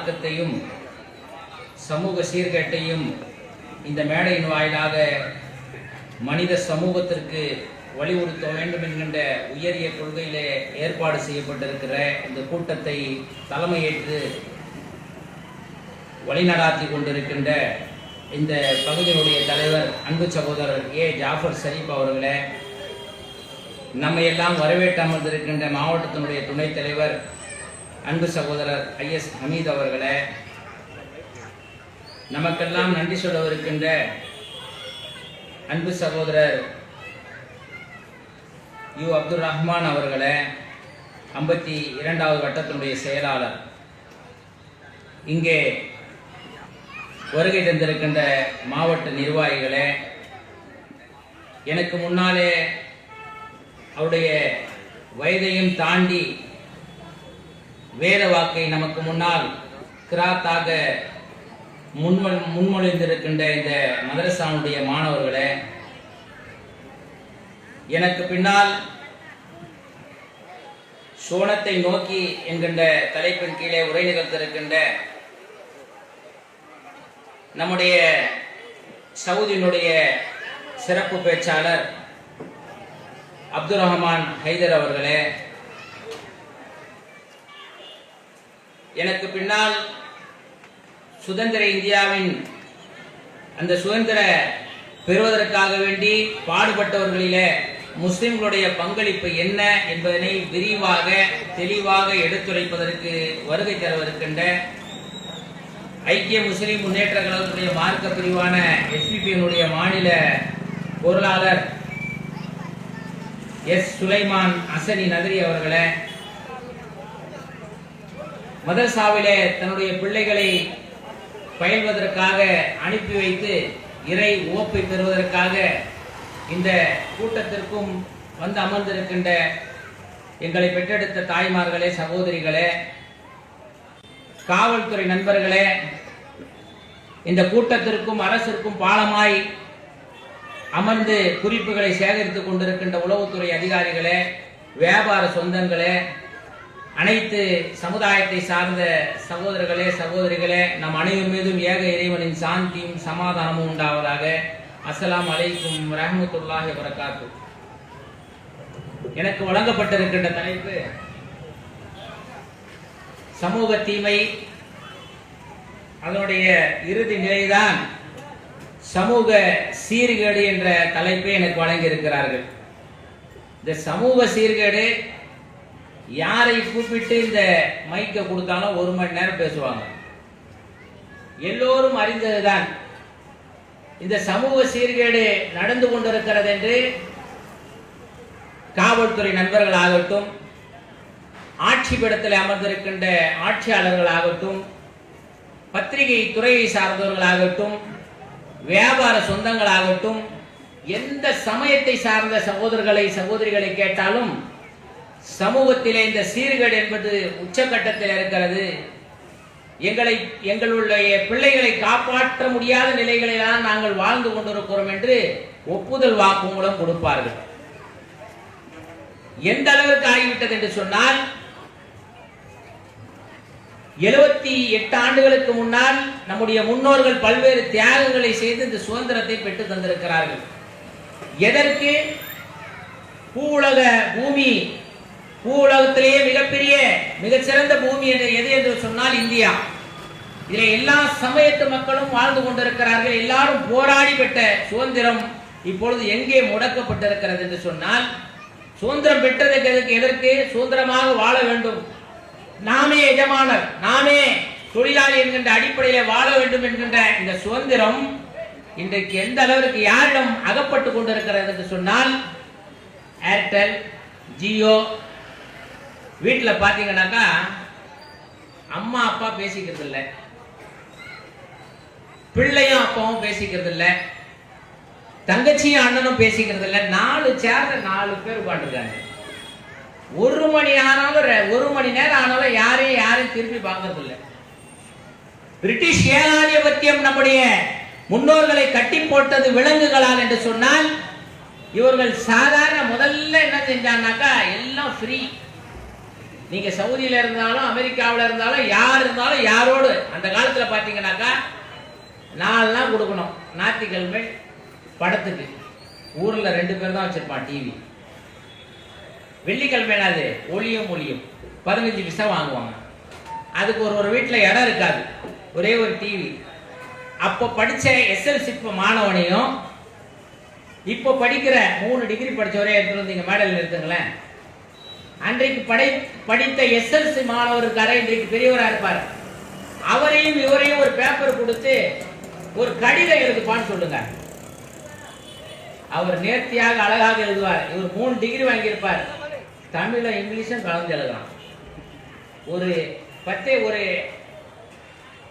மார்க்கத்தையும் சமூக சீர்கேட்டையும் இந்த மேடையின் வாயிலாக மனித சமூகத்திற்கு வலியுறுத்த வேண்டும் என்கின்ற உயரிய கொள்கையிலே ஏற்பாடு செய்யப்பட்டிருக்கிற இந்த கூட்டத்தை தலைமையேற்று வழிநடாத்தி கொண்டிருக்கின்ற இந்த பகுதியினுடைய தலைவர் அன்பு சகோதரர் ஏ ஜாஃபர் ஷரீப் அவர்களே, நம்மை எல்லாம் வரவேற்று அமர்ந்திருக்கின்ற மாவட்டத்தினுடைய துணைத் தலைவர் அன்பு சகோதரர் ஐஎஸ் ஹமீத் அவர்களே, நமக்கெல்லாம் நன்றி சொல்லவிருக்கின்ற அன்பு சகோதரர் யு அப்துல் ரஹ்மான் அவர்களே, 52வது வட்டத்தினுடைய செயலாளர், இங்கே வருகை தந்திருக்கின்ற மாவட்ட நிர்வாகிகளே, எனக்கு முன்னாலே அவருடைய வயதையும் தாண்டி வேத வாக்கை நமக்கு முன்னால் கிராத்தாக முன்மொழிந்திருக்கின்ற இந்த மதரசாவுடைய மாணவர்களே, எனக்கு பின்னால் சோனத்தை நோக்கி என்கின்ற தலைப்பின் கீழே உரை நிகழ்த்திருக்கின்ற நம்முடைய சவுதியினுடைய சிறப்பு பேச்சாளர் அப்துல் ரஹ்மான் ஹைதர் அவர்களே, எனக்கு பின்னால் சுதந்திர இந்தியாவின் அந்த சுதந்திர பெறுவதற்காக வேண்டி பாடுபட்டவர்களிலே முஸ்லிம்களுடைய பங்களிப்பு என்ன என்பதனை விரிவாக தெளிவாக எடுத்துரைப்பதற்கு வருகை தரவிருக்கின்ற ஐக்கிய முஸ்லிம் முன்னேற்ற கழகத்துடைய மார்க்க பிரிவான எஸ்பிபியினுடைய மாநில பொருளாளர் எஸ் சுலைமான் அசனி நகரி அவர்களே, மதரசாவிலே தன்னுடைய பிள்ளைகளை பயில்வதற்காக அனுப்பி வைத்து இறை ஓப்பை பெறுவதற்காக இந்த கூட்டத்திற்கும் வந்து அமர்ந்திருக்கின்ற எங்களை பெற்றெடுத்த தாய்மார்களே, சகோதரிகளே, காவல்துறை நண்பர்களே, இந்த கூட்டத்திற்கும் அரசிற்கும் பாலமாய் அமர்ந்து குறிப்புகளை சேகரித்துக் கொண்டிருக்கின்ற உளவுத்துறை அதிகாரிகளே, வியாபார சொந்தங்களே, அனைத்து சமுதாயத்தை சார்ந்த சகோதரர்களே, சகோதரிகளே, நம் அனைவர் மீதும் ஏக இறைவனின் சாந்தியும் சமாதானமும் உண்டாவதாக. அஸ்ஸலாமு அலைக்கும் ரஹ்மத்துல்லாஹி வபரகாத்து. எனக்கு வழங்கப்பட்டிருக்கின்ற தலைப்பு சமூக தீமை, அதனுடைய இறுதி நிலைதான் சமூக சீர்கேடு என்ற தலைப்பை எனக்கு வழங்கி இருக்கிறார்கள். இந்த சமூக சீர்கேடு யாரை கூப்பிட்டு இந்த மைக்கை கொடுத்தாலும் 1 மணி நேரம் பேசுவாங்க. எல்லோரும் அறிந்ததுதான் இந்த சமூக சீர்கேடு நடந்து கொண்டிருக்கிறது என்று காவல்துறை நண்பர்கள் ஆகட்டும், ஆட்சி பீடத்தில் அமர்ந்திருக்கின்ற ஆட்சியாளர்கள் ஆகட்டும், பத்திரிகை துறையை சார்ந்தவர்களாகட்டும், வியாபார சொந்தங்களாகட்டும், எந்த சமயத்தை சார்ந்த சகோதரர்களை சகோதரிகளை கேட்டாலும் சமூகத்திலே இந்த சீர்கேடு என்பது உச்சகட்டத்தில் இருக்கிறது. எங்களுடைய பிள்ளைகளை காப்பாற்ற முடியாத நிலைகளில்தான் நாங்கள் வாழ்ந்து கொண்டிருக்கிறோம் என்று ஒப்புதல் வாக்குமூலம் கொடுப்பார்கள். எந்த அளவிற்கு ஆகிவிட்டது என்று சொன்னால், 78 ஆண்டுகளுக்கு முன்னால் நம்முடைய முன்னோர்கள் பல்வேறு தியாகங்களை செய்து இந்த சுதந்திரத்தை பெற்று தந்திருக்கிறார்கள். எதற்கு? பூவுலக பூமி, பூவுலகத்திலேயே மிகப்பெரிய மிகச்சிறந்த பூமி எது என்று சொன்னால் இந்தியா. இதில் எல்லா சமயத்து மக்களும் வாழ்ந்து கொண்டிருக்கிறார்கள். எல்லாரும் போராடி பெற்ற சுதந்திரம் இப்பொழுது எங்கே முடக்கப்பட்டிருக்கிறது என்று சொன்னால், சுதந்திரம் பெற்றதற்கு எதற்கு? சுதந்திரமாக வாழ வேண்டும், நாமே எஜமானர், நாமே தொழிலாளி என்கின்ற அடிப்படையில் வாழ வேண்டும் என்கின்ற இந்த சுதந்திரம் இன்றைக்கு எந்த அளவிற்கு யாரிடம் அகப்பட்டு கொண்டிருக்கிறது என்று சொன்னால், ஏர்டெல், ஜியோ, வீட்டில் பார்த்தீங்கன்னாக்கா அம்மா அப்பா பேசிக்கிறது இல்லை, பிள்ளையும் அப்பாவும் பேசிக்கிறது இல்லை, தங்கச்சியும் அண்ணனும் பேசிக்கிறது இல்லை. 4 சேர்ல 4 பேர் உட்காந்துருக்காங்க. 1 மணி ஆனாலும் 1 மணி நேரம் ஆனாலும் யாரையும் திரும்பி பார்க்கறது இல்லை. பிரிட்டிஷ் ஏகாதிபத்தியம் நம்முடைய முன்னோர்களை கட்டி போட்டது விலங்குகளால் என்று சொன்னால், இவர்கள் சாதாரண முதல்ல என்ன செஞ்சாங்கன்னாக்கா எல்லாம் ஃப்ரீ. நீங்க சவுதியில இருந்தாலும் அமெரிக்காவில் இருந்தாலும் யார் இருந்தாலும் யாரோடு அந்த காலத்துல பாத்தீங்கன்னாக்கா 4 நாள் கொடுக்கணும். ஞாயிற்றுக்கிழமை படத்துக்கு ஊர்ல 2 பேர் தான் வச்சிருப்பான் டிவி. வெள்ளிக்கிழமை என்னது ஒளியும் 15 பைசா வாங்குவாங்க. அதுக்கு ஒரு வீட்டில் இடம் இருக்காது, ஒரே ஒரு டிவி. அப்போ படிச்ச SLC மாணவனையும் இப்போ படிக்கிற 3 டிகிரி படிச்சவரே எடுத்துட்டு வந்து இங்க மேடையில் நிறுத்துங்களேன். அன்றைக்கு படித்த SLC மாணவர் இருக்காரு, இன்றைக்கு பெரியவரா இருப்பார். அவரையும் இவரையும் ஒரு பேப்பர் கொடுத்து ஒரு கடிதம் எழுதுப்பான்னு சொல்லுங்க. அவர் நேர்த்தியாக அழகாக எழுதுவார். இவர் 3 டிகிரி வாங்கியிருப்பார், தமிழும் இங்கிலீஷும் கலந்து எழுதலாம். ஒரு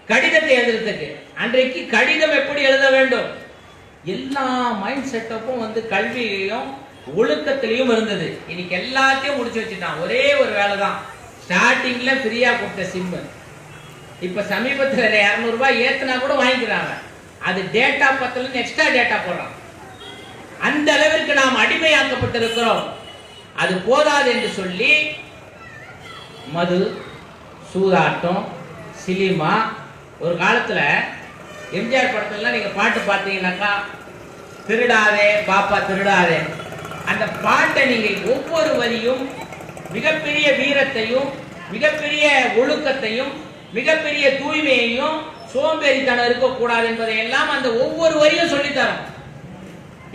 கடிதத்தை எழுதுறதுக்கு அன்றைக்கு கடிதம் எப்படி எழுத வேண்டும், எல்லா மைண்ட் செட்டப்பும் கல்வியிலையும் ஒழுக்கத்திலையும் இருந்தது. இன்னைக்கு எல்லாத்தையும் முடிச்சு வச்சுட்டான். ஒரே ஒரு வேலை தான், ஸ்டார்டிங்ல ஃப்ரீயா கொடுத்த சிம் இப்ப சமீபத்தில் 200 ரூபாய் ஏத்துனா கூட வாங்கிக்கிறாங்க. அது டேட்டா பத்தலன்னு எக்ஸ்ட்ரா டேட்டா போடுறான். அந்த அளவிற்கு நாம் அடிமையாக்கப்பட்டிருக்கிறோம். அது போதாது என்று சொல்லி மது, சூதாட்டம், சினிமா. ஒரு காலத்துல எம்ஜிஆர் படத்துல நீங்க பாட்டு பார்த்தீங்கன்னாக்கா, திருடாதே பாப்பா திருடாதே, அந்த பாட்டை நீங்க ஒவ்வொரு வரியும் மிகப்பெரிய வீரத்தையும் மிகப்பெரிய ஒழுக்கத்தையும் மிகப்பெரிய தூய்மையையும் சோம்பேறித்தனம் இருக்கக்கூடாது என்பதை எல்லாம் அந்த ஒவ்வொரு வரியும் சொல்லித்தரும்.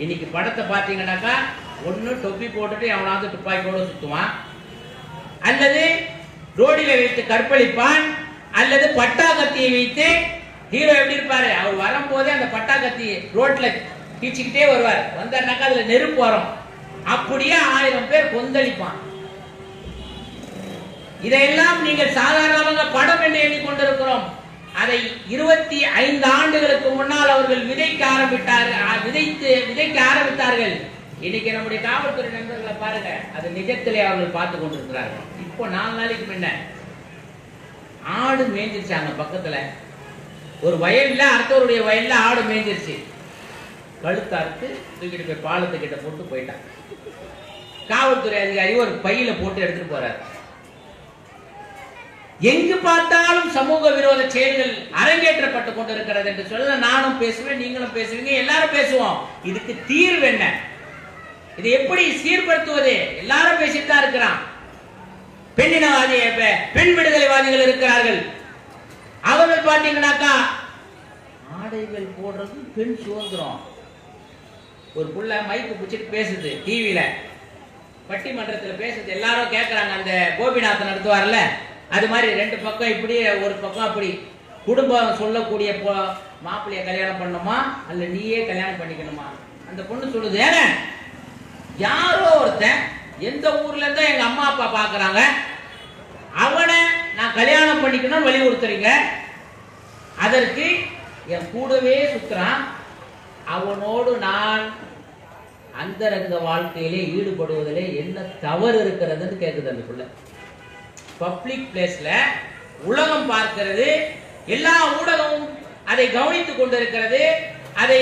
இன்னைக்கு படத்தை பார்த்தீங்கன்னாக்கா, ஒன்னு டொப்பி போட்டுட்டு எவனாவது துப்பாக்கியோட சுத்துவான், அல்லது ரோடில வைத்து கற்பழிப்பான், அல்லது பட்டா கத்தியை வைத்து. ஹீரோ எப்படி இருப்பாரு, அவர் வரும்போதே அந்த பட்டா கத்தி ரோட்ல கீச்சிக்கிட்டே வருவார். வந்தாருனாக்கா அதுல நெருப்பு வரும், அப்படியே 1000 பேர் கொந்தளிப்பான். இதையெல்லாம் நீங்கள் சாதாரணமாக படம் என்று எண்ணிக்கொண்டிருக்கிறோம். அதை 25 ஆண்டுகளுக்கு முன்னால் அவர்கள் விதைக்க ஆரம்பித்தார்கள். இன்னைக்கு நம்முடைய காவல்துறை நண்பர்களை பாருங்க, அது நிஜத்திலே அவர்கள் பார்த்து கொண்டிருக்கிறார்கள். இப்போ 4 நாளைக்கு முன்ன ஆடு மேய்ஞ்சிருச்சாங்க. பக்கத்துல ஒரு வயல்ல, அடுத்தவருடைய வயல்ல ஆடு மேய்ஞ்சிருச்சு. கழுத்தார்த்து தூக்கிட்டு போய் பாலத்துக்கிட்ட போட்டு போயிட்டான். காவல்துறை அதிகாரி ஒரு பையில போட்டு எடுத்துட்டு போறாரு. எங்கு பார்த்தாலும் சமூக விரோத செயல்கள் அரங்கேற்றப்பட்டு கொண்டிருக்கிறது என்று சொல்ல நானும் பேசுவேன், நீங்களும் பேசுவீங்க, எல்லாரும் பேசுவோம். இதுக்கு தீர்வு என்ன, இதை எப்படி சீர்படுத்துவது? எல்லாரும் பேசிட்டு தான் இருக்கிறான். பெண்ணினவாதி, பெண் விடுதலைவாதிகள் இருக்கிறார்கள். அவர்கள் பாத்தீங்கன்னாக்கா, ஆடைகள் போடுறது பெண் சுதந்திரம். ஒரு புள்ள மைக்கு பிடிச்சிட்டு பேசுது, டிவியில பட்டிமன்றத்தில் பேசுது, எல்லாரும் கேட்கிறாங்க. அந்த கோபிநாதன் நடத்துவார்ல, அது மாதிரி 2 பக்கம் இப்படி, ஒரு பக்கம் அப்படி. குடும்பம் சொல்லக்கூடிய மாப்பிள்ளைய கல்யாணம் பண்ணணுமா அல்ல நீயே கல்யாணம் பண்ணிக்கணுமா? அந்த பொண்ணு சொல்லுது, ஏங்க யாரோ ஒருத்தன் எந்த ஊர்ல இருந்தா எங்க அம்மா அப்பா பாக்குறாங்க, அவனை நான் கல்யாணம் பண்ணிக்கணும்னு வலியுறுத்துறீங்க. அதற்கு என் கூடவே சுத்துறான், அவனோடு நான் அந்தரங்க வாழ்க்கையிலே ஈடுபடுவதிலே என்ன தவறு இருக்கிறதுன்னு கேக்குது அந்த பிள்ளை. பப்ளிக் பிளேஸ்ல உலகம் பார்க்கிறது, எல்லா ஊடகமும் அதை கவனித்துக் கொண்டிருக்கிறது, அதை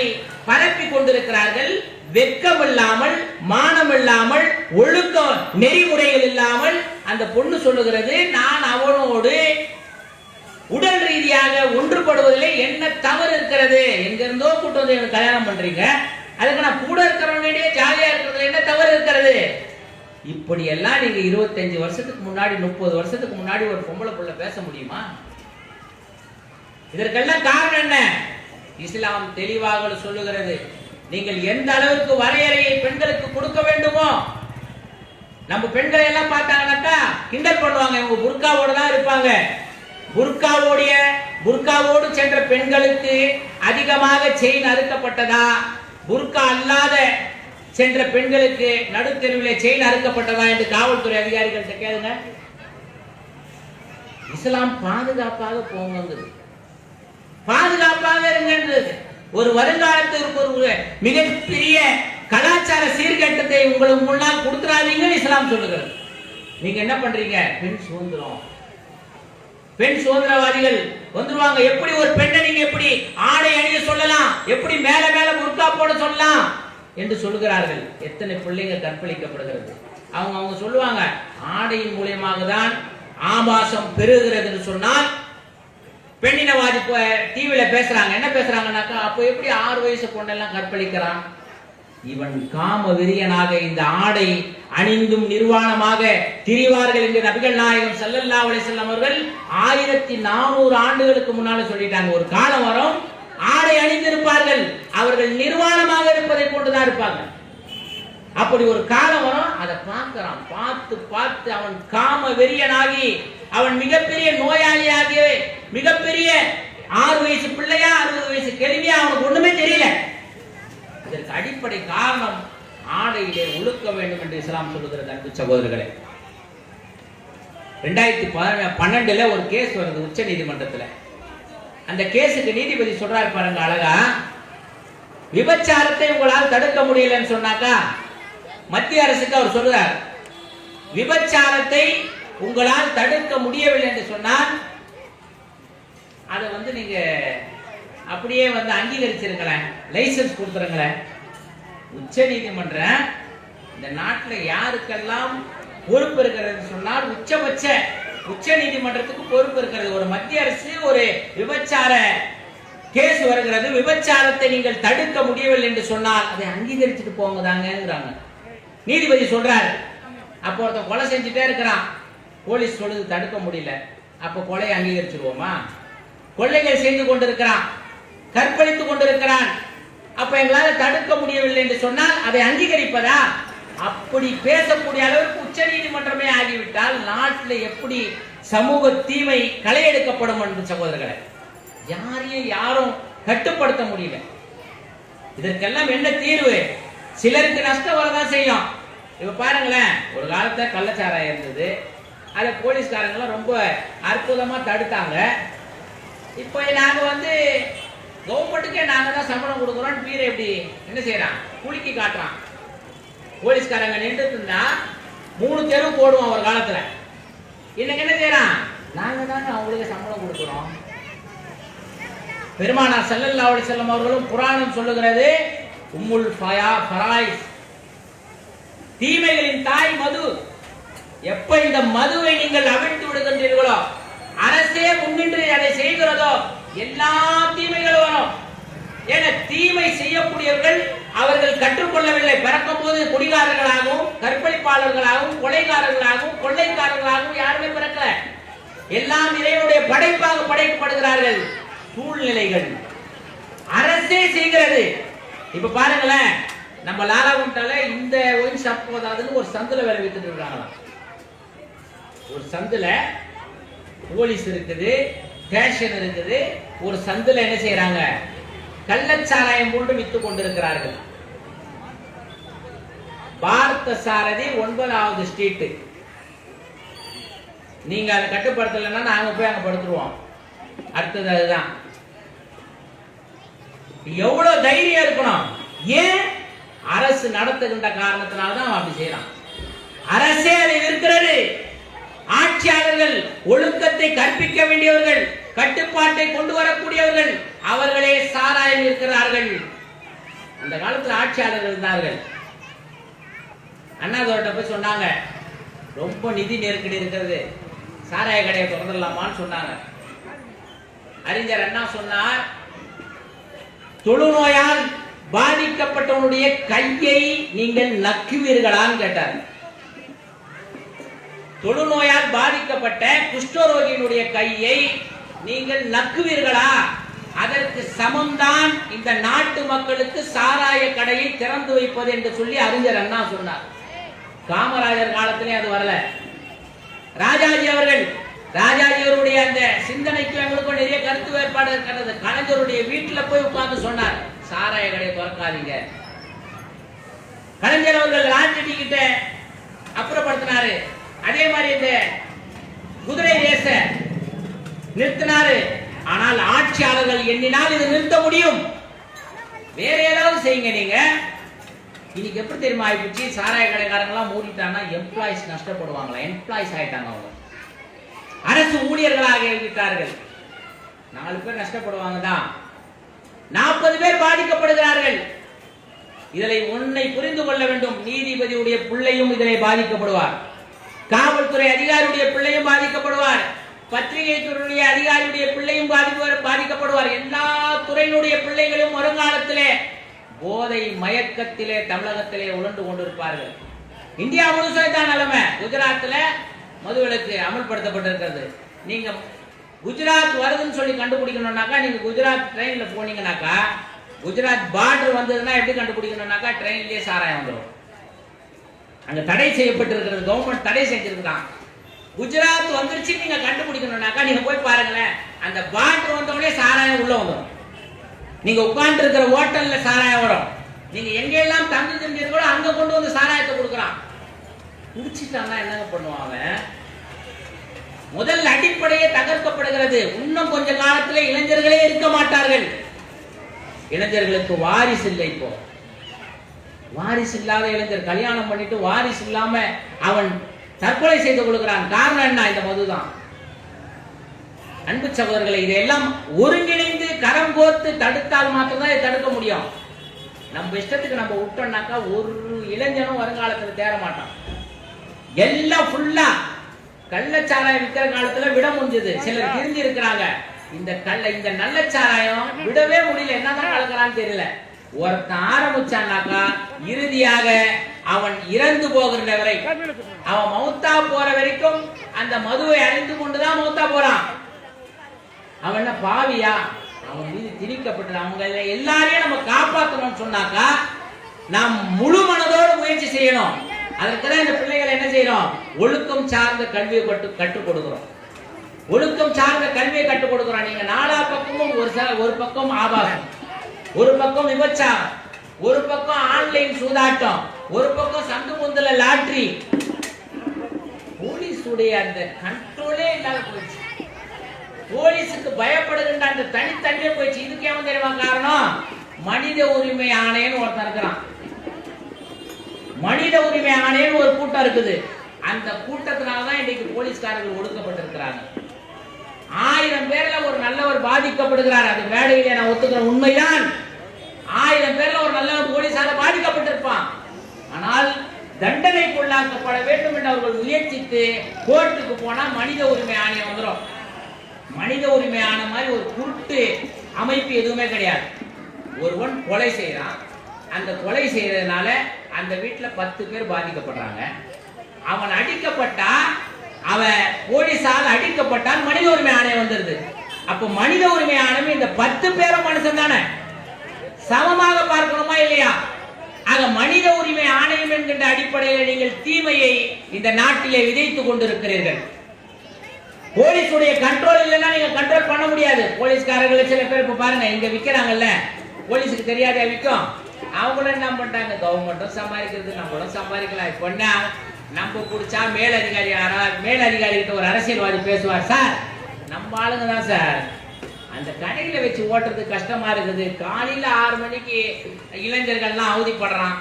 பரப்பி கொண்டிருக்கிறார்கள். வெட்கம் இல்லாமல், மானம் இல்லாமல், ஒழுக்க நெறிமுறைகள் இல்லாமல் அந்த பொண்ணு சொல்லுகிறது, நான் அவனோடு உடல் ரீதியாக ஒன்றுபடுவதிலே என்ன தவறு இருக்கிறது? எங்க இருந்தோ கூட்டு வந்து எனக்கு கல்யாணம் பண்றீங்க, அதுக்கு நான் கூட இருக்கிறவனே ஜாலியா இருக்கிறதுல என்ன தவறு இருக்கிறது? இப்படி எல்லாம் நீங்க 25 வருஷத்துக்கு முன்னாடி, 30 வருஷத்துக்கு முன்னாடி ஒரு பொம்பளை புள்ள பேச முடியுமா? இதற்கெல்லாம் காரணம் என்ன? இஸ்லாம் தெளிவாக சொல்லுகிறது, நீங்கள் எந்த அளவுக்கு வரையறையை பெண்களுக்கு கொடுக்க வேண்டுமோ. நம்ம பெண்களை எல்லாம் பார்த்தாங்கன்னாக்கா கிண்டல் பண்ணுவாங்க, இவங்க புர்காவோடு தான் இருப்பாங்க. புர்காவோடு சென்ற பெண்களுக்கு அதிகமாக செயின் அறுக்கப்பட்டதா, புர்கா அல்லாத சென்ற பெண்களுக்கு நடுத்தெருவில் செயின் அறுக்கப்பட்டதா என்று காவல்துறை அதிகாரிகள்கிட்ட கேளுங்க. இஸ்லாம் பாதுகாப்பாக போங்கிறது, பாதுகாப்பாக இருங்கன்றது. ஒரு வருங்காலத்திற்கு ஒரு மிகப்பெரிய கலாச்சார சீர்கேட்டத்தை உங்களுக்கு முன்னால் கொடுத்துறாதீங்கன்னு இஸ்லாம் சொல்லுகிறது. நீங்க என்ன பண்றீங்க? பெண் சுதந்திரம், பெண் சுதந்திரவாதிகள் வந்துருவாங்க. எப்படி ஒரு பெண்ணை நீங்க எப்படி ஆடை அணிய சொல்லலாம், எப்படி மேல மேல புர்கா போட சொல்லலாம் என்று சொல்லுகிறார்கள். எத்தனை பிள்ளைங்க கற்பழிக்கப்படுகிறது. அவங்க சொல்லுவாங்க, ஆடையின் மூலியமாக தான் ஆபாசம் பெருகிறது என்று சொன்னால் பெண்ணினவாதி டிவியில பேசுறாங்க. என்ன பேசுறாங்கன்னாக்கா, அப்போ எப்படி 6 வயசு பொண்ணெல்லாம் கற்பழிக்கிறான்? இவன் காம வெறியனாக இந்த ஆடை அணிந்தும் நிர்வாணமாக திரிவார்கள் என்று நபிகள் நாயகம் ஸல்லல்லாஹு அலைஹி வஸல்லம் அவர்கள் 1400 ஆண்டுகளுக்கு முன்னால சொல்லிட்டாங்க. ஒரு காலம் வரும், ஆடை அணிந்திருப்பார்கள், அவர்கள் நிர்வாணமாக இருப்பதை கொண்டுதான் இருப்பாங்க. அப்படி ஒரு காலம் வரும். அதை பார்க்கிறான். பார்த்து பார்த்து அவன் காம வெறியனாகி அவன் மிகப்பெரிய நோயாளியாகி மிகப்பெரிய 6 வயசு பிள்ளையா 60 வயசு கேள்வியா அவனுக்கு ஒண்ணுமே தெரியல. இதற்கு அடிப்படை காரணம் ஆடையிலே ஒழுக்க வேண்டும் என்று இஸ்லாம் சொல்லுகிறது. அன்பு சகோதரர்களே, 2012 ஒரு கேஸ் வருது உச்ச நீதிமன்றத்தில். அந்த கேஸுக்கு நீதிபதி சொல்றாரு பாருங்க அழகா, விபச்சாரத்தை உங்களால் தடுக்க முடியலன்னு சொன்னாக்கா மத்திய அரசுக்கு அவர் சொல்றார், விபச்சாரத்தை உங்களால் தடுக்க முடியவில்லை என்று சொன்னால் அதை நீங்க அப்படியே அங்கீகரிச்சிருங்களேன், லைசன்ஸ் கொடுத்துருங்களேன். உச்ச நீதிமன்றம் இந்த நாட்டில் யாருக்கெல்லாம் பொறுப்பு இருக்கிறது சொன்னால் உச்ச நீதிமன்றத்துக்கு பொறுப்பு இருக்கிறது. ஒரு மத்திய அரசு ஒரு விபச்சார கேஸ் வருகிறது, விபச்சாரத்தை நீங்கள் தடுக்க முடியவில்லை என்று சொன்னால் அதை அங்கீகரிச்சுட்டு போங்கதாங்கிறாங்க. நீதிபதி சொல்றாரு. அப்போ ஒருத்தன் கொலை செஞ்சுட்டே இருக்கிறான், போலீஸ் சொல்லுது தடுக்க முடியல, அப்போ கொலையை அங்கீகரிச்சிருவோமா? கொள்ளைகள் செய்து கொண்டிருக்கிறான், கற்பழித்துக் கொண்டிருக்கிறான், அப்ப எங்களால் தடுக்க முடியவில்லை என்று சொன்னால் அதை அங்கீகரிப்பதா? அப்படி பேசக்கூடிய அளவிற்கு உச்ச நீதிமன்றமே ஆகிவிட்டால் நாட்டில் எப்படி சமூக தீமை களை எடுக்கப்படும் என்று சகோதரர்களை யாரையும் யாரும் கட்டுப்படுத்த முடியல. இதற்கெல்லாம் என்ன தீர்வு? சிலருக்கு நஷ்டம் வரதான் செய்யும். இப்ப பாருங்களேன், ஒரு காலத்துல கள்ளச்சாராயம் இருந்தது, அதை போலீஸ்காரங்களாம் ரொம்ப அற்புதமா தடுத்தாங்க. இப்போ நாங்க கவர்மெண்ட்டுக்கே நாங்க தான் சம்பளம் கொடுக்குறோம், பீரை எப்படி என்ன செய்யறான், குலுக்கி காட்டுறான். போலீஸ்காரங்க நின்று இருந்தா 3 தெரு போடுவோம் ஒரு காலத்துல. இன்னைக்கு என்ன செய்யறான், நாங்க தாங்க அவங்களுக்கு சம்பளம் கொடுக்குறோம். பெருமானார் ஸல்லல்லாஹு அலைஹி வஸல்லம் அவர்களும் குர்ஆனும் சொல்லுகிறது, உம்முல் ஃபராயிஸ், தீமைகளின் தாய் மது. எப்ப இந்த மதுவை நீங்கள் அவிழ்த்து விடுகின்றீர்களோ, அரசே முன்னின்று அதை செய்கிறதோ, எல்லா தீமைகளும் வரும். ஏன்னா தீமை செய்யக்கூடியவர்கள் அவர்கள் கற்றுக்கொள்ளவில்லை. பிறக்கும் போது குடிகாரர்களாகவும் கற்பழிப்பாளர்களாகவும் கொலைகாரர்களாகவும் கொள்ளைக்காரர்களாகவும் யாருமே பிறக்கல. எல்லாம் இறைவனுடைய படைப்பாக படைக்கப்படுகிறார்கள். சூழ்நிலைகள் அரசே செய்கிறது. இப்ப பாருங்களேன், நம்ம லாலாகுண்டால இந்த ஒயின் ஷாப் போதாதுன்னு ஒரு சந்துல வேலை வித்துட்டு இருக்காங்க. ஒரு சந்துல போலீஸ் இருக்குது, ஸ்டேஷன் இருக்குது, ஒரு சந்துல என்ன செய்யறாங்க, கள்ளச்சாராயம் போன்று வித்து கொண்டிருக்கிறார்கள். பார்த்த சாரதி 9வது ஸ்ட்ரீட். நீங்க அதை கட்டுப்படுத்தலைன்னா நாங்க போய் அங்க படுத்துருவோம். அடுத்தது அதுதான். எவ்வளவு தைரியம் இருக்கணும்? ஏன்? அரசு நடத்துகின்ற காரணத்தினால்தான் அப்படி செய்யலாம். அரசே அதை இருக்கிறது. ஆட்சியாளர்கள் ஒழுக்கத்தை கற்பிக்க வேண்டியவர்கள், கட்டுப்பாட்டை கொண்டு வரக்கூடியவர்கள், அவர்களே சாராயம் இருக்கிறார்கள். அந்த காலத்தில் ஆட்சியாளர்கள் இருந்தார்கள். அண்ணாதுரைட்ட போய் சொன்னாங்க, ரொம்ப நிதி நெருக்கடி இருக்கிறது, சாராய கடையை திறந்துடலாமான்னு சொன்னாங்க. அறிஞர் அண்ணா சொன்னார், தொழுநோயால் பாதிக்கப்பட்டவனுடைய கையை நீங்கள் நக்குவீர்களான்னு கேட்டார். தொழுநோயால் பாதிக்கப்பட்ட குஷ்டரோகியினுடைய கையை நீங்கள் நக்குவீர்களா? அதற்கு சமம்தான் இந்த நாட்டு மக்களுக்கு சாராய கடையை திறந்து வைப்பது என்று சொல்லி அறிஞர் அண்ணா சொன்னார். காமராஜர் காலத்திலே அது வரல. ராஜாஜி அவருடைய அந்த சிந்தனைக்கு எங்களுக்கும் நிறைய கருத்து வேறுபாடு இருக்கிறது. கலைஞருடைய வீட்டில் போய் உட்கார்ந்து சொன்னார், சாராய கடையை திறக்காதீங்க. கலைஞர் அவர்கள் ராஜடி கிட்ட அப்புறப்படுத்தினாரு. அதே மாதிரி இந்த குதிரை ரேச நிறுத்தினாரு. ஆனால் ஆட்சியாளர்கள் எண்ணினால் இது நிறுத்த முடியும். வேற ஏதாவது செய்யுங்க. நீங்க இன்னைக்கு எப்படி தெரியுமா ஆயிடுச்சு, சாராய கடைக்காரங்களாம் மூடிட்டாங்கன்னா எம்ப்ளாயிஸ் நஷ்டப்படுவாங்களா? எம்ப்ளாயிஸ் ஆயிட்டாங்க. அவங்க அரசு ஊழியர்களாக இருக்கிறார்கள். 4 பேர் நஷ்டப்படுவாங்க தான், 40 பேர் பாதிக்கப்படுகிறார்கள். இதனை ஒன்றை புரிந்து கொள்ள வேண்டும், நீதிபதியுடைய பிள்ளையும் இதனை பாதிக்கப்படுவார், காவல்துறை அதிகாரியுடைய பிள்ளையும் பாதிக்கப்படுவார், பத்திரிகை துறையுடைய அதிகாரியுடைய பிள்ளையும் பாதிக்கப்படுவார். எல்லா துறையினுடைய பிள்ளைகளும் வருங்காலத்திலே போதை மயக்கத்திலே தமிழகத்திலே உழண்டு கொண்டிருப்பார்கள். இந்தியா முழுசா தான் நிலைமை. குஜராத்தில் மதுவிலக்கு அமல்படுத்தப்பட்டிருக்கிறது. நீங்க குஜராத் வருதுன்னு சொல்லி கண்டுபிடிக்கணும்னாக்கா நீங்க குஜராத் ட்ரெயின்ல போனீங்கன்னாக்கா, குஜராத் பார்டர் வந்ததுன்னா எப்படி கண்டுபிடிக்கணும்னாக்கா ட்ரெயின்லயே சாராயம் வந்துடும். அங்க தடை செய்யப்பட்டிருக்கிறது, கவர்மெண்ட் தடை செஞ்சிருக்கான். குஜராத் வந்துருச்சு நீங்க கண்டுபிடிக்கணும்னாக்கா நீங்க போய் பாருங்களேன், அந்த பார்டர் வந்தவொடனே சாராயம் உள்ள வந்துடும். நீங்க உட்கார்ந்து இருக்கிற ஹோட்டல்ல சாராயம் வரும். நீங்க எங்கெல்லாம் தங்கி தங்கியிருக்கோ அங்க கொண்டு வந்து சாராயத்தை கொடுக்குறான். குடிச்சிட்டான்னா என்னங்க பண்ணுவாங்க? முதல் அடிப்படையே தகர்க்கப்படுகிறது. இன்னும் கொஞ்ச காலத்தில் இளைஞர்களே இருக்க மாட்டார்கள். இளைஞர்களுக்கு வாரிசு இல்லை. இப்போ வாரிசு இல்லாத இளைஞர் கல்யாணம் பண்ணிட்டு வாரிசு இல்லாம அவன் தற்கொலை செய்து கொள்கிறான். காரணம் என்ன? இந்த மதுதான். அன்பு சகோதரர்களை, இதெல்லாம் ஒருங்கிணைந்து கரம் கோர்த்து தடுத்தால் மாத்திரம்தான் இதை தடுக்க முடியும். நம்ம இஷ்டத்துக்கு நம்ம விட்டோம்னாக்கா ஒரு இளைஞனும் வருங்காலத்தில் தேர மாட்டான். எல்லாம் ஃபுல்லா கள்ளச்சாராயம் விற்கிற காலத்துல விட முடிஞ்சது. சிலர் தெரிஞ்சு இருக்கிறாங்க. இந்த நல்ல சாராயம் விடவே முடியல. என்னதான் கலக்கிறான்னு தெரியல. ஒருத்தன் ஆரம்பிச்சான்னாக்கா இறுதியாக அவன் இறந்து போகிற வரை, அவன் மௌத்தா போற வரைக்கும் அந்த மதுவை அறிந்து கொண்டுதான் மௌத்தா போறான். அவன் என்ன பாவியா? அவன் மீது திணிக்கப்பட்டு அவங்க எல்லாரையும் நம்ம காப்பாற்றணும்னு சொன்னாக்கா நாம் முழு மனதோடு முயற்சி செய்யணும். அதற்குதான் இந்த பிள்ளைகளை என்ன செய்யறோம்? ஒழுக்கம் சார்ந்த கல்வியை கற்றுக் கொடுக்கிறோம். ஒழுக்கம் சார்ந்த கல்வியை கற்றுக் கொடுக்கிறோம். நீங்க நாலா பக்கமும் ஒரு பக்கம் ஆபாசம், ஒரு பக்கம் விபச்சாரம், ஒரு பக்கம் ஆன்லைன் சூதாட்டம், ஒரு பக்கம் சந்து முந்தல லாட்டரி. போலீஸுடைய அந்த கண்ட்ரோலே இல்லாத போயிடுச்சு. போலீஸுக்கு பயப்படுகின்ற அந்த தனித்தன்மையே போயிடுச்சு. இதுக்கு ஏன் தெரியுமா காரணம்? மனித உரிமை ஆணையன்னு ஒருத்தன் இருக்கிறான். மனித உரிமை ஆணையம் ஒரு கூட்டம் இருக்குது. அந்த கூட்டத்தினாலதான் இன்றைக்கு போலீஸ்காரர்கள் ஒடுக்கப்பட்டிருக்கிறாங்க. 1000 பேர்ல ஒரு நல்லவர் பாதிக்கப்படுகிறார். அது மேடையிலே நான் ஒத்துக்கிற உண்மைதான். 1000 பேர்ல ஒரு நல்லவர் போலீஸால பாதிக்கப்பட்டிருப்பான். ஆனால் தண்டனைக்குள்ளாக்கப்பட வேண்டும் என்று அவர்கள் முயற்சித்து கோர்ட்டுக்கு போனா மனித உரிமை ஆணையம் வந்துடும். மனித உரிமை ஆன மாதிரி ஒரு குருட்டு அமைப்பு எதுவுமே கிடையாது. ஒருவன் கொலை செய்யறான். அந்த கொலை செய்யறதுனால அந்த வீட்டுல 10 பேர் பாதிக்கப்படுறாங்க. அவன் அடிக்கப்பட்டா, அவன் போலீஸால் அடிக்கப்பட்டால் மனித உரிமை ஆணையம் வந்துருது. அப்ப மனித உரிமை ஆணையம் இந்த 10 பேரும் மனுஷன் தானே, சமமாக பார்க்கணுமா இல்லையா? ஆக மனித உரிமை ஆணையம் என்கின்ற அடிப்படையில் நீங்கள் தீமையை இந்த நாட்டிலே விதைத்துக் கொண்டிருக்கிறீர்கள். போலீஸுடைய கண்ட்ரோல் இல்லைன்னா நீங்க கண்ட்ரோல் பண்ண முடியாது. போலீஸ்காரர்கள் சில பேர் இப்ப பாருங்க, இங்க விக்கிறாங்கல்ல, போலீஸுக்கு தெரியாத விற்கும். அவங்களும் என்ன பண்றாங்க? கவர்மெண்ட்டும் சம்பாதிக்கிறது, நம்மளும் சம்பாதிக்கலாம். இப்போ நம்ம பிடிச்சா மேலதிகாரி மேலதிகாரிகிட்ட ஒரு அரசியல்வாதி பேசுவார், சார் நம்ம ஆளுங்க தான் சார், அந்த கடையில வச்சு ஓட்டுறது கஷ்டமா இருக்குது. காலையில 6 மணிக்கு இளைஞர்கள்லாம் அவதிப்படுறான்.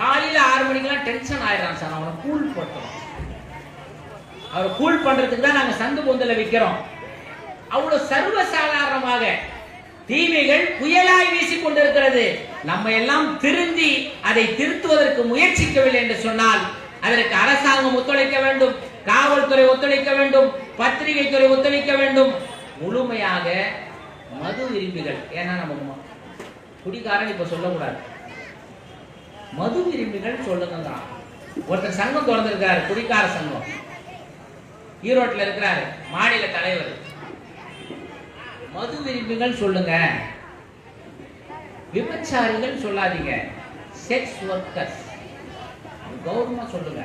காலையில 6 மணிக்கெல்லாம் டென்ஷன் ஆயிடுறான் சார், அவனை கூல் பண்றோம். அவரை கூல் பண்றதுக்கு தான் நாங்க சந்து பொந்தல விற்கிறோம். அவ்வளவு சர்வசாதாரணமாக தீமைகள் புயலாய் வீசிக் கொண்டிருக்கிறது. நம்ம எல்லாம் திருந்தி அதை திருத்துவதற்கு முயற்சிக்கவில்லை என்று சொன்னால் அதற்கு அரசாங்கம் ஒத்துழைக்க வேண்டும், காவல்துறை ஒத்துழைக்க வேண்டும், பத்திரிகை துறை ஒத்துழைக்க வேண்டும். முழுமையாக மது விரும்பிகள், ஏன்னா நம்ம குடிகாரன் இப்ப சொல்லக்கூடாது, மது விரும்பிகள் சொல்லுங்க. ஒருத்தர் சங்கம் திறந்திருக்கிறாரு, குடிக்கார சங்கம், ஈரோட்டில் இருக்கிறாரு, மாநில தலைவர். மது விரும்பிகள் சொல்லுங்க, விபச்சாரிகள் சொல்லாதீங்க, செக்ஸ் ஒர்க்கர்ஸ் கௌரவமா சொல்லுங்க.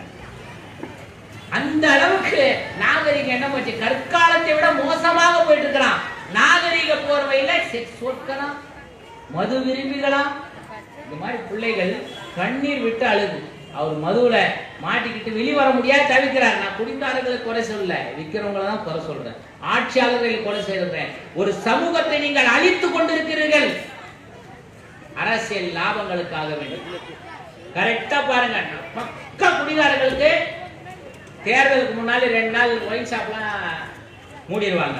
அந்த அளவுக்கு நாகரிகம் என்ன போச்சு, கற்காலத்தை விட மோசமாக போயிட்டு இருக்கிறான். நாகரிக போர்வையில செக்ஸ் ஒர்க்கரா, மது விரும்பிகளா, இந்த மாதிரி பிள்ளைகள் கண்ணீர் விட்டு அழுது. அவர் மதுவுல மாட்டிக்கிட்டு வெளிவர முடியாது தவிக்கிறார். நான் குடிக்காரர்களை குறை சொல்லல, விற்கிறவங்களை தான் குறை சொல்றேன், ஆட்சியாளர்களை குறை செய்கிறேன். ஒரு சமூகத்தை நீங்கள் அழித்துக் கொண்டிருக்கிறீர்கள் அரசியல் லாபங்களுக்காக வேண்டும். கரெக்டா பாருங்க, பக்கா குடிகாரர்களுக்கு தேர்தலுக்கு முன்னாடி 2 நாள் ஒயின் ஷாப்லாம் மூடிடுவாங்க.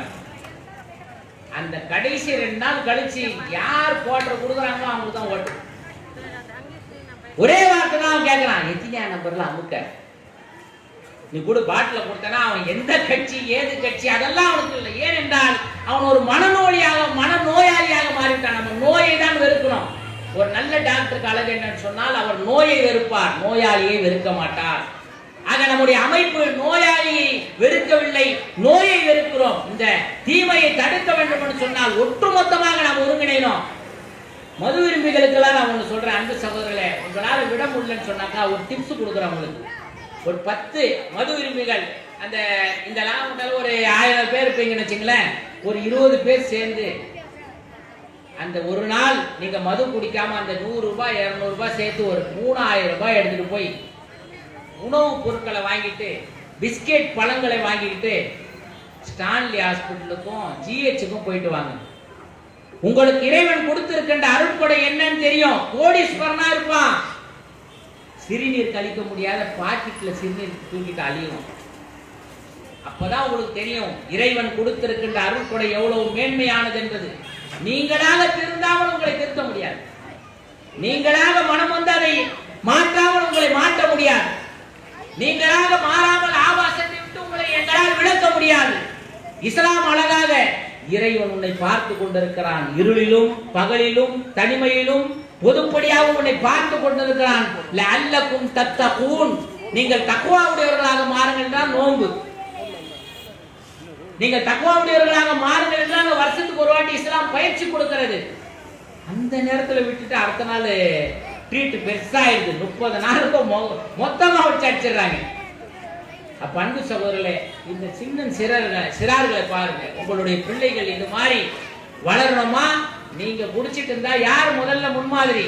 அந்த கடைசி 2 நாள் கழிச்சு யார் போட்டர் கொடுக்குறாங்களோ அவங்களுக்கு தான் ஓட்டு. ஒரே வார்த்தை தான் கேட்கறான், எத்தனையா நம்பர்ல அமுக்க, நீ கூட பாட்டில கொடுத்தனா அவன் எந்த கட்சி ஏது கட்சி அதெல்லாம் அவனுக்கு இல்லை. ஏனென்றால் அவன் ஒரு மனநோயாளியாக மாறிவிட்டான். நம்ம நோயை தான் வெறுக்கணும். ஒரு நல்ல டாக்டருக்கு அழகு என்னன்னு சொன்னால் அவர் நோயை வெறுப்பார், நோயாளியை வெறுக்க மாட்டார். ஆக நம்முடைய அமைப்பு நோயாளியை வெறுக்கவில்லை, நோயை வெறுக்கிறோம். இந்த தீமையை தடுக்க வேண்டும் என்று சொன்னால் ஒட்டுமொத்தமாக நாம் ஒருங்கிணைனோம். மது விரும்பிகளுக்கெல்லாம் நான் ஒன்று சொல்றேன், அன்பு சகோதரர்களே, உங்களால் விட முடியலன்னு சொன்னாக்கா ஒரு டிப்ஸ் கொடுக்குறேன் உங்களுக்கு. ஒரு 10 மது விரும்பிகள் அந்த இந்த லாபத்தால் ஒரு 1000 பேர் இருப்பீங்கன்னு வச்சுங்களேன், ஒரு 20 பேர் சேர்ந்து அந்த ஒரு நாள் நீங்க மது குடிக்காம அந்த 100 ரூபாய் 200 ரூபாய் சேர்த்து ஒரு 3000 ரூபாய் எடுத்துட்டு போய் உணவுப் பொருட்களை வாங்கிட்டு பிஸ்கெட் பழங்களை வாங்கிட்டு ஸ்டான்லி ஹாஸ்பிட்டலுக்கும் ஜிஹெச்சுக்கும் போயிட்டு வாங்க. உங்களுக்கு இறைவன் கொடுத்திருக்கின்ற அருட்கொடை என்னன்னு தெரியும். கோடீஸ்வரனா இருப்பான், சிறுநீர் கழிக்க முடியாத பாக்கெட்ல சிறுநீர் தூக்கிட்டு அழியும். அப்பதான் உங்களுக்கு தெரியும் இறைவன் கொடுத்திருக்கின்ற அருட்கொடை எவ்வளவு மேன்மையானது என்பது. நீங்களாக திருந்தாமல் உங்களை திருத்த முடியாது, நீங்களாக மனம் வந்து அதை மாற்றாமல் உங்களை மாற்ற முடியாது, நீங்களாக மாறாமல் ஆபாசத்தை விட்டு உங்களை எங்களால் விளக்க முடியாது. இஸ்லாம் அழகாக இறைவன் உன்னை பார்த்து கொண்டிருக்கிறான், இருளிலும் பகலிலும் தனிமையிலும் பொதுப்படியாக உன்னை பார்த்து கொண்டிருக்கிறான். லஅல்லக்கும் தத்தகூன், நீங்கள் தக்வா உடையவர்களாக மாறுங்கள் என்றால் நோன்பு. நீங்கள் தக்வா உடையவர்களாக மாறுங்கள் என்றால் வருஷத்துக்கு ஒரு வாட்டி இஸ்லாம் பயிற்சி கொடுக்கிறது. அந்த நேரத்தில் விட்டுட்டு அடுத்த நாள் ட்ரீட் பெருசாயிடுது, 30 நாளுக்கும் மொத்தமா வச்சு அடிச்சிடுறாங்க. அப்ப அன்பு சகோதரர்களே, இந்த சின்ன சிறார்களை பாருங்க. உங்களுடைய பிள்ளைகள் இது மாதிரி வளரணுமா? நீங்க குடிச்சிட்டு இருந்தா யார் முதல்ல முன்மாதிரி?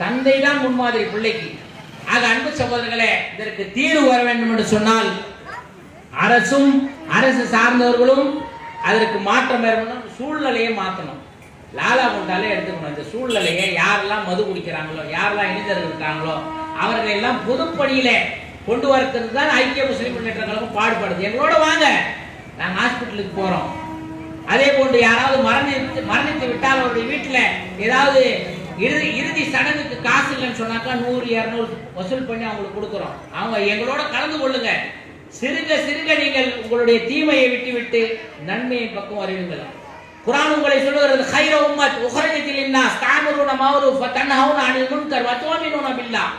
தந்தை தான் முன்மாதிரி பிள்ளைக்கு. ஆக அன்பு சகோதரர்களே, இதற்கு தீர்வு வர வேண்டும் என்று சொன்னால் அரசும் அரசு சார்ந்தவர்களும் அதற்கு மாற்றம் வரணும், சூழ்நிலையை மாற்றணும். லாலா குண்டாலே எடுத்துக்கணும். இந்த சூழ்நிலையை யாரெல்லாம் மது குடிக்கிறாங்களோ, யாரெல்லாம் இளைஞர்கள் இருக்காங்களோ அவர்களை எல்லாம் பொதுப்பணியில கொண்டு வரதுக்கு தான் ஐக்கிய முஸ்லிம் முன்னேற்ற கழகம் பாடுபடுது. எங்களோட வாங்க, நாங்கள் ஹாஸ்பிட்டலுக்கு போறோம். அதே போன்று யாராவது மரணித்து விட்டால் அவருடைய வீட்டில் ஏதாவது இறுதி சடங்குக்கு காசு இல்லைன்னு சொன்னாக்கா 100 200 வசூல் பண்ணி அவங்களுக்கு கொடுக்குறோம். அவங்க எங்களோட கலந்து கொள்ளுங்க. சிறுக சிறுக நீங்கள் உங்களுடைய தீமையை விட்டுவிட்டு நன்மையை பக்கம் வருவீர்கள். குர்ஆன் உங்களை சொல்லுகிறது, கைர உம்மத் உஹ்ரஜத் லின்னாஸ் தஅமுருன மஅரூஃப் வ தன்ஹவுன அனில் முன்கர் வ துஅமினுன பில்லாஹ்.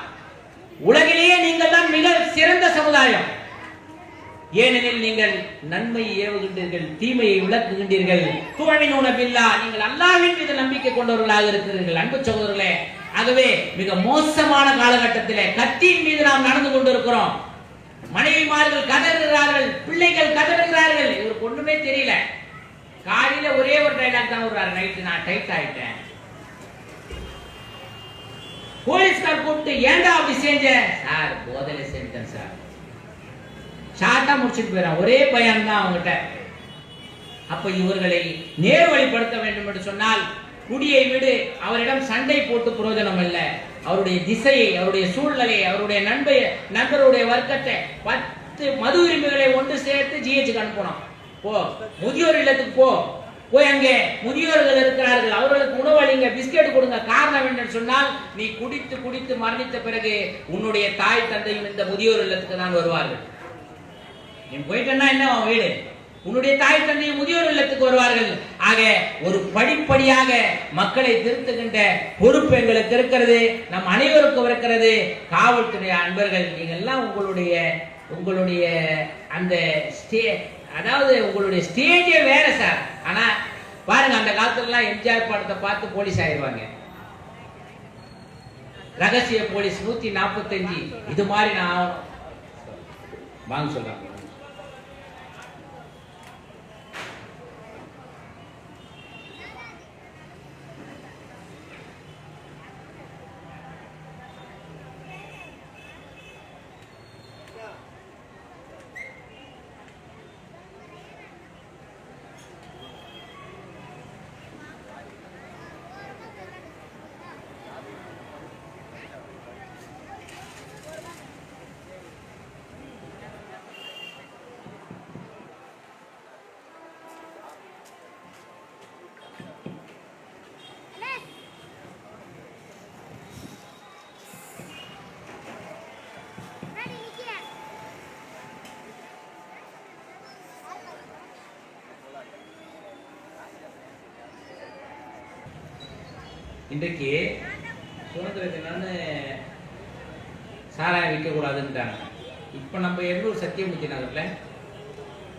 உலகிலேயே நீங்கள் தான் மிக சிறந்த சமுதாயம். ஏனெனில் நீங்கள் நன்மையை ஏவுகின்றீர்கள், தீமையை விளக்குகின்றீர்கள். துஅமினுன பில்லாஹ், நீங்கள் அல்லாஹ்வின் மீது நம்பிக்கை கொண்டவர்களாக இருக்கிறீர்கள். அன்பு சகோதரர்களே, ஆகவே மிக மோசமான காலகட்டத்திலே கத்தியின் மீது நாம் நடந்து கொண்டிருக்கிறோம். மனைவிமார்கள் கதறுகிறார்கள், பிள்ளைகள் கதறுகிறார்கள். இவருக்கு ஒண்ணுமே தெரியல. காலையில ஒரே ஒரு டைலாக் தான் வருவாரு, நைட்டு நான் டைட் ஆயிட்டேன். போலீஸ்கார் கூப்பிட்டு ஏண்டா அப்படி செஞ்ச? சார் போதையில செஞ்சேன் சார். ஷார்ட்டா முடிச்சுட்டு போயிடான், ஒரே பையன் தான் அவங்ககிட்ட. அப்ப இவர்களை நேர்வழிப்படுத்த வேண்டும் என்று சொன்னால் குடியை விடு, அவரிடம் சண்டை போட்டு பிரயோஜனம் அல்ல. அவருடைய திசையை, அவருடைய சூழ்நிலையை, அவருடைய நண்பருடைய வர்க்கத்தை 10 மது உரிமைகளை ஒன்று சேர்த்து ஜிஹெச்சுக்கு அனுப்பணும். போ முதியோர் இல்லத்துக்கு போய் அங்கே முதியோர்கள் இருக்கிறார்கள், அவர்களுக்கு உணவு அளிங்க, பிஸ்கெட் கொடுங்க. காரணம் என்னன்னு சொன்னால் நீ குடித்து குடித்து மரணித்த பிறகு உன்னுடைய தாய் தந்தையும் இந்த முதியோர் இல்லத்துக்கு தான் வருவார்கள். நீ போயிட்டா என்ன வீடு, உன்னுடைய தாய் தந்தையும் முதியோர் இல்லத்துக்கு வருவார்கள். ஆக ஒரு படிப்படியாக மக்களை திருத்துகின்ற பொறுப்பு எங்களுக்கு இருக்கிறது, நம் அனைவருக்கும் இருக்கிறது. காவல்துறை அன்பர்கள், நீங்க எல்லாம் உங்களுடைய அந்த அதாவது உங்களுடைய ஸ்டேஜே வேற சார். ஆனா பாருங்க, அந்த காலத்துல எம்ஜிஆர் படத்தை பார்த்து போலீஸ் ஆயிடுவாங்க. ரகசிய போலீஸ் 145 இது மாதிரி நான் வாங்க சொல்றேன். இன்றைக்கு சுதந்திர தினம்னு சாராயம் விற்கக்கூடாதுன்ட்டாங்க. இப்போ நம்ம எண்ணூர் சத்தியமூர்த்தி நகர்ல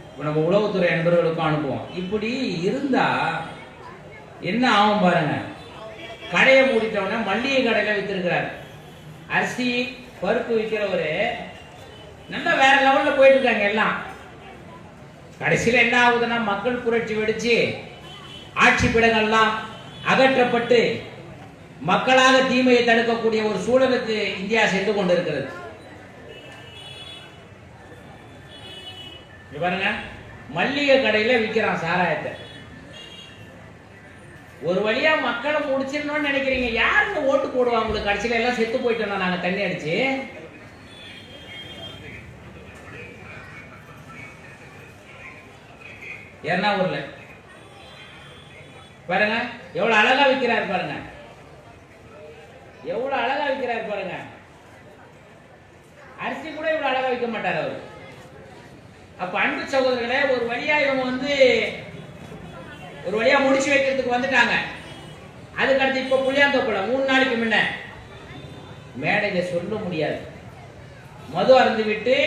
இப்போ நம்ம உளவுத்துறை நண்பர்களுக்கும் அனுப்புவோம். இப்படி இருந்தா என்ன ஆகும் பாருங்க. கடையை மூடிட்டவன மல்லிகை கடையில வித்திருக்கிறார். அரிசி பருப்பு விற்கிறவரு நல்லா வேற லெவல்ல போயிட்டு இருக்காங்க எல்லாம். கடைசியில் என்ன ஆகுதுன்னா மக்கள் புரட்சி வெடிச்சு ஆட்சி பிடங்கள்லாம் அகற்றப்பட்டு மக்களாக தீமையை தடுக்கக்கூடிய ஒரு சூழலுக்கு இந்தியா சென்று கொண்டிருக்கிறது. பாருங்க, மல்லிகை கடையில விற்கிறான் சாராயத்தை. ஒரு வழியா மக்களை முடிச்சிடணும்னு நினைக்கிறீங்க. யாருங்க ஓட்டு போடுவாங்க? உங்களுக்கு கடைசியில எல்லாம் செத்து போயிட்டோம் நாங்க தண்ணி அடிச்சு. எர்ணாவூர்ல பாருங்க எவ்வளவு அழகா விற்கிறார் பாருங்க, எவ்வளவு அழகா விற்கிறார் பாருங்க. அரிசி கூட இவ்வளவு அழகா விற்க மாட்டார் அவர். அப்ப அன்பு சகோதரர்களே, ஒரு வழியா இவங்க ஒரு வழியா முடிச்சு வைக்கிறதுக்கு வந்துட்டாங்க. அதுக்கடுத்து இப்ப புளியாந்தோப்புல 3 நாளைக்கு முன்ன மேடையில சொல்ல முடியாது மது அருந்து விட்டு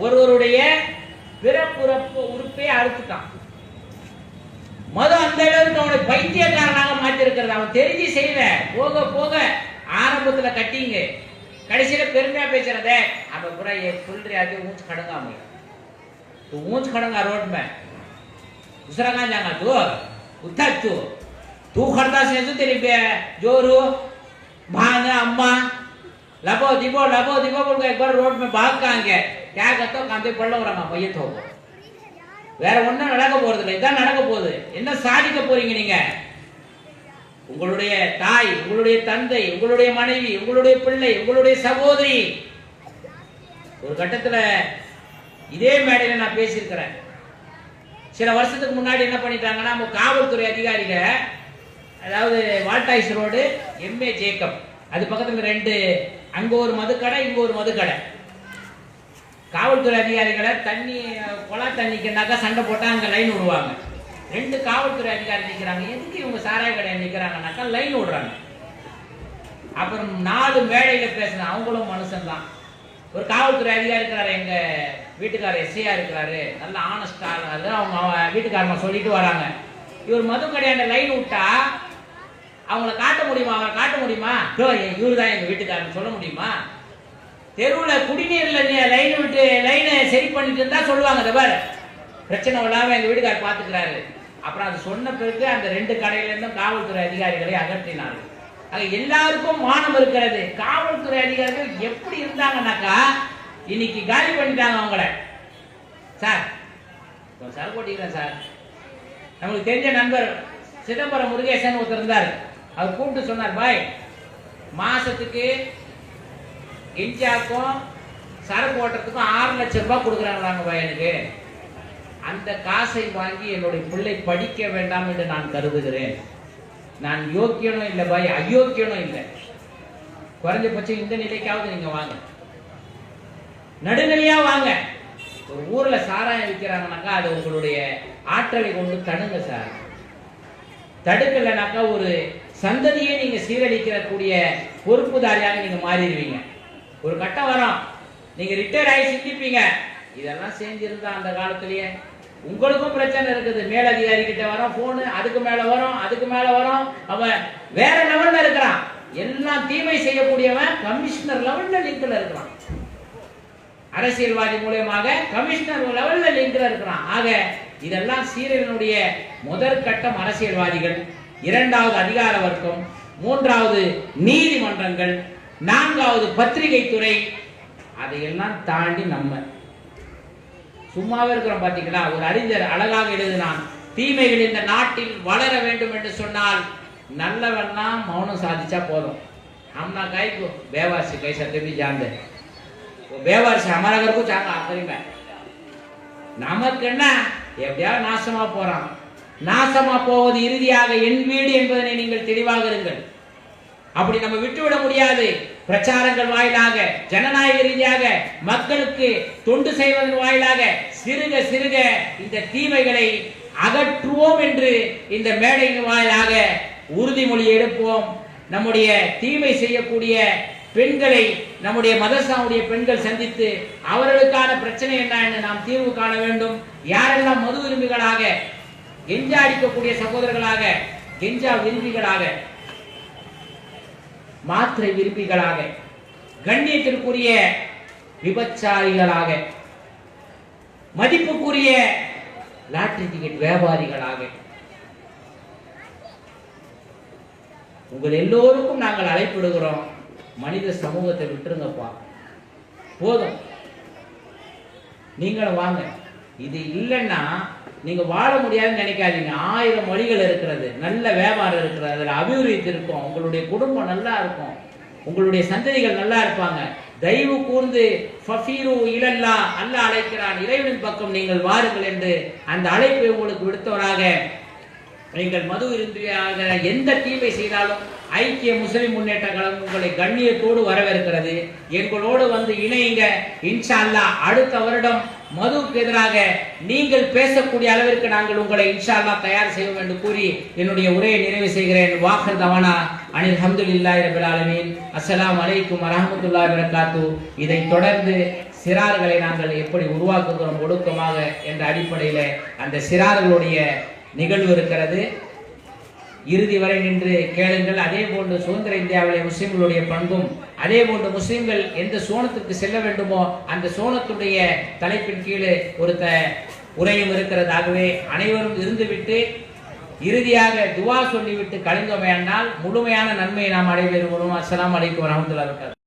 ஒருவருடைய பிறப்புறப்பு உறுப்பை அறுத்துட்டான். மது அந்த அளவுக்கு அவனை பைத்தியக்காரனாக மாற்றி இருக்கிறது. அவன் தெரிஞ்சு செய்யல. போக போக ஆரம்பத்துல கட்டிங்க, கடைசியில பெருமையா பேசுறத अब पूरा ये फुल रहे आगे ऊंच खड़ेगा मैं तो ऊंच खड़ेगा रोड में दूसरा कहाँ जाएगा तू तू खड़ता से तो तेरी जोरू भांग अम्मा लबो दिबो बोल के एक बार रोड में भाग कहाँ गए क्या कहते हो कांदे पड़ लो रहा मैयत हो வேற ஒண்ணும் நடக்க போறது இல்லை. இதான் நடக்க போகுது. என்ன சாதிக்க போறீங்க நீங்க? உங்களுடைய தாய், உங்களுடைய தந்தை, உங்களுடைய மனைவி, உங்களுடைய பிள்ளை, உங்களுடைய சகோதரி. ஒரு கட்டத்துல இதே மேடையில நான் பேசியிருக்கிறேன். சில வருஷத்துக்கு முன்னாடி என்ன பண்ணிட்டாங்கன்னா, நம்ம காவல்துறை அதிகாரிக, அதாவது வால்டாய்ஸ் ரோடு எம்ஏ ஜேக்கப், அது பக்கத்துல 2, அங்க ஒரு மதுக்கடை, இங்க ஒரு மதுக்கடை. காவல்துறை அதிகாரிகளை தண்ணி கொலா தண்ணிக்குனாக்கா சண்டை போட்டா அங்க லைன் விடுவாங்க. 2 காவல்துறை அதிகாரி நிற்கிறாங்க. எதுக்கு இவங்க சாராய கடையை நிற்கிறாங்கனாக்கா லைன் விடுறாங்க. அப்புறம் 4 மேடையில பேசுறேன். அவங்களும் மனுஷன் தான். ஒரு காவல்துறை அதிகாரி இருக்கிறாரு, எங்க வீட்டுக்காரர் எஸ்ஐயா இருக்கிறாரு, நல்ல ஆனஸ்டா இருக்காரு. அவங்க வீட்டுக்காரமா சொல்லிட்டு வராங்க. இவர் மது கடையாண்ட லைன் விட்டா அவங்கள காட்ட முடியுமா? அவரை காட்ட முடியுமா? இவரு தான் எங்க வீட்டுக்காரன்னு சொல்ல முடியுமா? தெருவில் குடிநீர்ல லைன் விட்டு லைனை சரி பண்ணிட்டு இருந்தா சொல்லுவாங்க, இந்த பாரு பிரச்சனை இல்லாம எங்க வீட்டுக்காரர் பாத்துக்கிறாரு. அப்புறம் அது சொன்ன பிறகு அந்த 2 கடையில இருந்தும் காவல்துறை அதிகாரிகளை அகற்றினார்கள். ஆக எல்லாருக்கும் மானம் இருக்கிறது. காவல்துறை அதிகாரிகள் எப்படி இருந்தாங்கன்னாக்கா இன்னைக்கு காலி பண்ணிட்டாங்க அவங்கள. சார் சார் போட்டிக்கிறேன் சார். நம்மளுக்கு தெரிஞ்ச நண்பர் சிதம்பரம் முருகேசன் ஒருத்தர் இருந்தார். அவர் கூப்பிட்டு சொன்னார், பாய் மாசத்துக்கு இந்தியாவுக்கும் சரக்கு ஓட்டுறதுக்கும் 6 லட்சம் ரூபாய் கொடுக்குறாங்க பையனுக்கு. அந்த காசை வாங்கி என்னுடைய பிள்ளை படிக்க வேண்டாம் என்று நான் கருதுகிறேன். நான் யோக்கியனும் இல்லை பாய், அயோக்கியனும் இல்லை. குறைஞ்சபட்சம் இந்த நிலைக்காவது நீங்க வாங்க, நடுநிலையா வாங்க. ஒரு ஊர்ல சாராயம் விற்கிறாங்கனாக்கா அது உங்களுடைய ஆற்றலை கொண்டு தடுங்க சார். தடுக்கலைனாக்கா ஒரு சந்ததியை நீங்க சீரழிக்கக்கூடிய பொறுப்புதாரியாக நீங்க மாறிடுவீங்க. ஒரு கட்டம் வரும், நீங்க ரிட்டையர் ஆகி சிந்திப்பீங்க, இதெல்லாம் செஞ்சிருந்தா அந்த காலத்திலேயே. உங்களுக்கும் பிரச்சனை இருக்குது. மேலதிகாரி கிட்ட வரும் போனு, அதுக்கு மேல வரும், அதுக்கு மேல வரும். அவன் வேற லெவல்ல இருக்கிறான். எல்லாம் தீமை செய்யக்கூடியவன் கமிஷனர் லெவல்ல லிங்க்ல இருக்கிறான். அரசியல்வாதி மூலமாக கமிஷனர் லெவல்ல லிங்க்ல இருக்கிறான். ஆக இதெல்லாம் சீரழினுடைய முதற் கட்டம் அரசியல்வாதிகள், 2வது அதிகார வர்க்கம், 3வது நீதிமன்றங்கள், 4வது பத்திரிகை துறை. அதையெல்லாம் தாண்டி நம்ம சும்மாவே இருக்கிறோம். பாத்தீங்களா, ஒரு அறிஞர் அழகாக எழுதினான், தீமைகள் இந்த நாட்டில் வளர வேண்டும் என்று சொன்னால் நல்லவன்னா மௌனம் சாதிச்சா போதும். हमना गाय को बेवासी कैसा भी जान दे, वो बेवासी हमारा घर को चांगा आखिरी में நமக்கு என்ன எப்படியா நாசமா போறான். நாசமா போவது இறுதியாக என் வீடு என்பதனை நீங்கள் தெளிவாக இருங்கள். அப்படி நம்ம விட்டுவிட முடியாது. பிரச்சாரங்கள் வாயிலாக, ஜனநாயக ரீதியாக மக்களுக்கு தொண்டு செய்வதன் வாயிலாக சிறுக சிறுக இந்த தீமைகளை அகற்றுவோம் என்று இந்த மேடையின் வாயிலாக உறுதிமொழி எடுப்போம். நம்முடைய தீமை செய்யக்கூடிய பெண்களை நம்முடைய மதரசாவுடைய பெண்கள் சந்தித்து அவர்களுக்கான பிரச்சனை என்ன என்று நாம் தீர்வு காண வேண்டும். யாரெல்லாம் மது விரும்பிகளாக, கெஞ்சா அடிக்கக்கூடிய சகோதரர்களாக, கெஞ்சா விரும்பிகளாக, மாத்திரை விரும்பிகளாக, கண்ணியத்திற்குரிய விபச்சாரிகளாக, மதிப்புக்குரிய லாட்டரி டிக்கெட் வியாபாரிகளாக, உங்கள் எல்லோருக்கும் நாங்கள் அழைப்பிடுகிறோம். மனித சமூகத்தை விட்டுருங்கப்பா, போதும், நீங்களும் வாங்க. இது இல்லைன்னா நீங்க வாழ முடியாதுன்னு நினைக்காதீங்க. 1000 மொழிகள் இருக்கிறது, நல்ல வியாபாரம் இருக்கிறது, அதுல அபிவிருத்தி இருக்கும், உங்களுடைய குடும்பம் நல்லா இருக்கும், உங்களுடைய சந்ததிகள் நல்லா இருப்பாங்க. தயவு கூர்ந்து ஃபஃபீரு இலல்லா, அல்லாஹ் அழைக்கிறான், இறைவனின் பக்கம் நீங்கள் வாருங்கள் என்று அந்த அழைப்பை உங்களுக்கு விடுத்தவராக, நீங்கள் மது விரும்பியாக எந்த தீமை செய்தாலும் ஐக்கிய முஸ்லிம் முன்னேற்ற கழகம் உங்களை கண்ணியத்தோடு வரவேற்கிறது. எங்களோடு வந்து இணையுங்க. இன்ஷா அல்லாஹ் அடுத்த வருடம் மதுவுக்கு எதிராக நீங்கள் பேசக்கூடிய அளவிற்கு நாங்கள் உங்களை இன்ஷா அல்லாஹ் தயார் செய்வோம் என்று கூறி என்னுடைய உரையை நிறைவு செய்கிறேன். வாஹர் தவானா அனில் ஹம்துலில்லாஹி ரப்பில் ஆலமீன். அஸ்ஸலாமு அலைக்கும் வரஹ்மத்துல்லாஹி வபரகாத்து. இதை தொடர்ந்து சிறார்களை நாங்கள் எப்படி உருவாக்குகிறோம் ஒடுக்கமாக என்ற அடிப்படையில் அந்த சிறார்களுடைய நிகழ்வு இருக்கிறது. இறுதி வரை நின்று கேளுங்கள். அதே போன்று சுதந்திர இந்தியாவிலே முஸ்லிம்களுடைய பண்பும், அதே போன்று முஸ்லிம்கள் எந்த சோனத்துக்கு செல்ல வேண்டுமோ அந்த சோனத்துடைய தலைப்பின் கீழே ஒரு உரையும் இருக்கிறது. ஆகவே அனைவரும் இருந்துவிட்டு இறுதியாக துவா சொல்லிவிட்டு கழிந்தோமே என்றால் முழுமையான நன்மையை நாம் அடைபெறுவோம். அஸ்ஸலாமு அலைக்கும் வரஹ்மத்துல்லாஹி வபரகாத்துஹு.